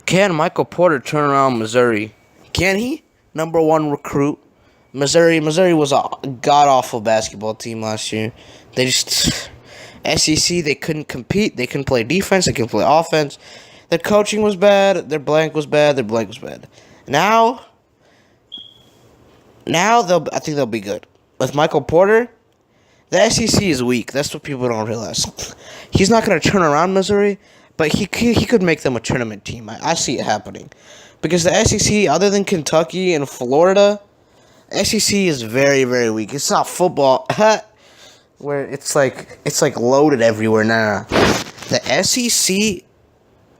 Can Michael Porter turn around Missouri? Can he? Number one recruit. Missouri was a god awful basketball team last year. They just SEC. They couldn't compete. They couldn't play defense. They couldn't play offense. Their coaching was bad. Their blank was bad. Their blank was bad. Now I think they'll be good with Michael Porter. The SEC is weak. That's what people don't realize. He's not going to turn around Missouri, but he could make them a tournament team. I see it happening. Because the SEC, other than Kentucky and Florida, SEC is very, very weak. It's not football where it's like loaded everywhere. Nah. The SEC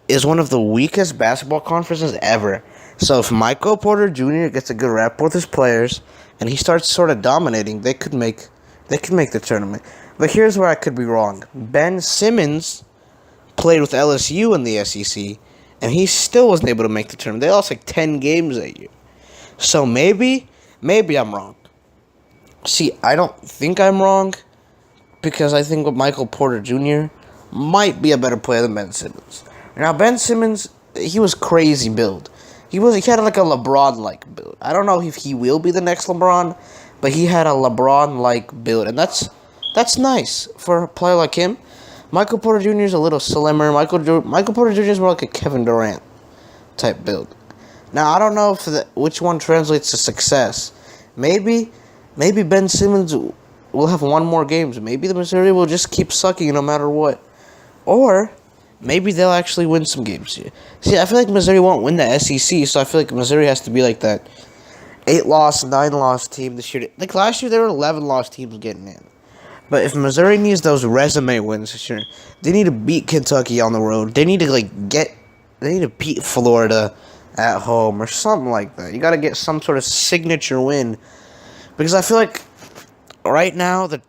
is one of the weakest basketball conferences ever. So if Michael Porter Jr. gets a good rap with his players and he starts sort of dominating, they could make the tournament. But here's where I could be wrong. Ben Simmons played with LSU in the SEC, and he still wasn't able to make the tournament. They lost like 10 games that year. So maybe I'm wrong. See, I don't think I'm wrong, because I think Michael Porter Jr. might be a better player than Ben Simmons. Now, Ben Simmons, he was crazy build. He had like a LeBron-like build. I don't know if he will be the next LeBron, but he had a LeBron-like build, and that's nice for a player like him. Michael Porter Jr. is a little slimmer. Michael Porter Jr. is more like a Kevin Durant type build. Now, I don't know if which one translates to success. Maybe Ben Simmons will have one more games. Maybe the Missouri will just keep sucking no matter what. Or maybe they'll actually win some games here. See, I feel like Missouri won't win the SEC, so I feel like Missouri has to be like that 8-loss, 9-loss team this year. Like last year, there were 11-loss teams getting in. But if Missouri needs those resume wins this year, they need to beat Kentucky on the road. They need to they need to beat Florida at home or something like that. You got to get some sort of signature win, because I feel like right now the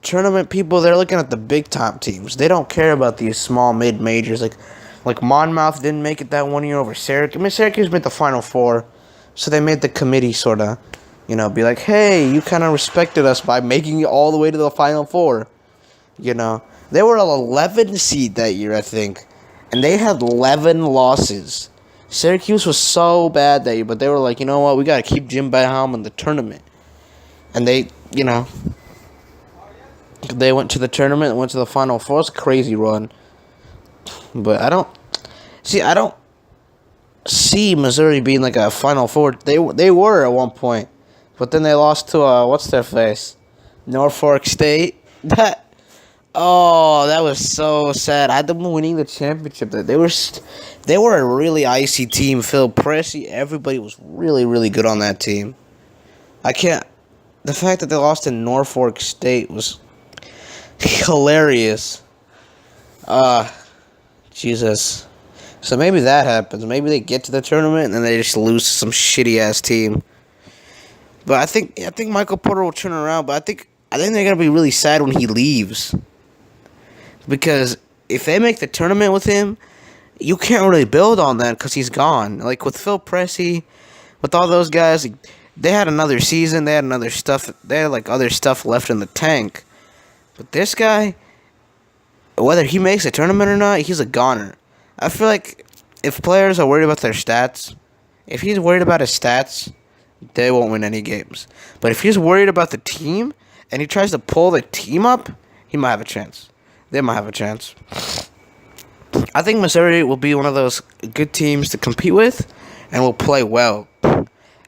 tournament people, they're looking at the big top teams. They don't care about these small mid majors like Monmouth didn't make it that one year over Syracuse. I mean, Syracuse made the Final Four, so they made the committee sort of, be like, hey, you kind of respected us by making it all the way to the Final Four. They were an 11 seed that year, I think, and they had 11 losses. Syracuse was so bad that year, but they were like, you know what, we got to keep Jim Boeheim in the tournament. And they went to the tournament and went to the Final Four. It's a crazy run. But I don't see Missouri being like a Final Four. They were at one point. But then they lost to, what's their face? Norfolk State. That was so sad. I had them winning the championship. They were a really icy team. Phil Pressey, everybody was really, really good on that team. The fact that they lost to Norfolk State was hilarious. Jesus. So maybe that happens. Maybe they get to the tournament and then they just lose to some shitty-ass team. But I think Michael Porter will turn around. But I think they're gonna be really sad when he leaves, because if they make the tournament with him, you can't really build on that because he's gone. Like with Phil Pressey, with all those guys, they had another season. They had other stuff left in the tank. But this guy, whether he makes a tournament or not, he's a goner. I feel like if players are worried about their stats, if he's worried about his stats, they won't win any games. But if he's worried about the team and he tries to pull the team up, he might have a chance. They might have a chance. I think Missouri will be one of those good teams to compete with and will play well.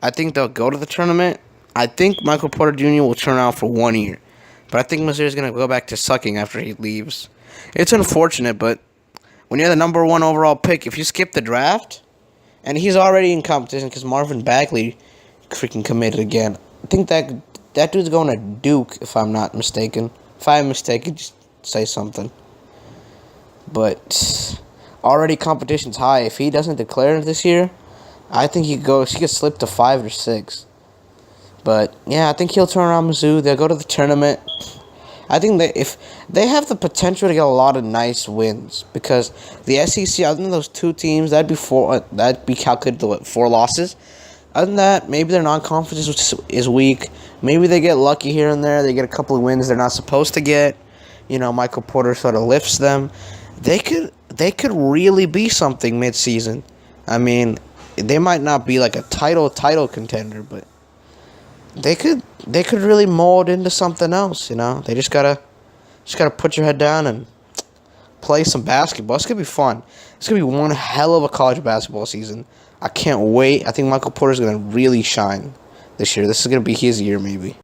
I think they'll go to the tournament. I think Michael Porter Jr. will turn out for 1 year. But I think Missouri's going to go back to sucking after he leaves. It's unfortunate, but when you're the number 1 overall pick, if you skip the draft, and he's already in competition because Marvin Bagley freaking committed again. I think that dude's going to Duke, if I'm not mistaken. If I'm mistaken, just say something. But already competition's high. If he doesn't declare it this year, I think he could slip to 5 or 6. But yeah, I think he'll turn around Mizzou. They'll go to the tournament. I think if they have the potential to get a lot of nice wins, because the SEC, other than those 2 teams, that'd be calculated to 4 losses. Other than that, maybe their non-conference is weak. Maybe they get lucky here and there. They get a couple of wins they're not supposed to get. Michael Porter sort of lifts them. They could really be something mid-season. I mean, they might not be like a title contender, but they could really mold into something else. You know, they just gotta put your head down and play some basketball. It's gonna be fun. It's gonna be one hell of a college basketball season. I can't wait. I think Micheal Porter's gonna really shine this year. This is gonna be his year, maybe.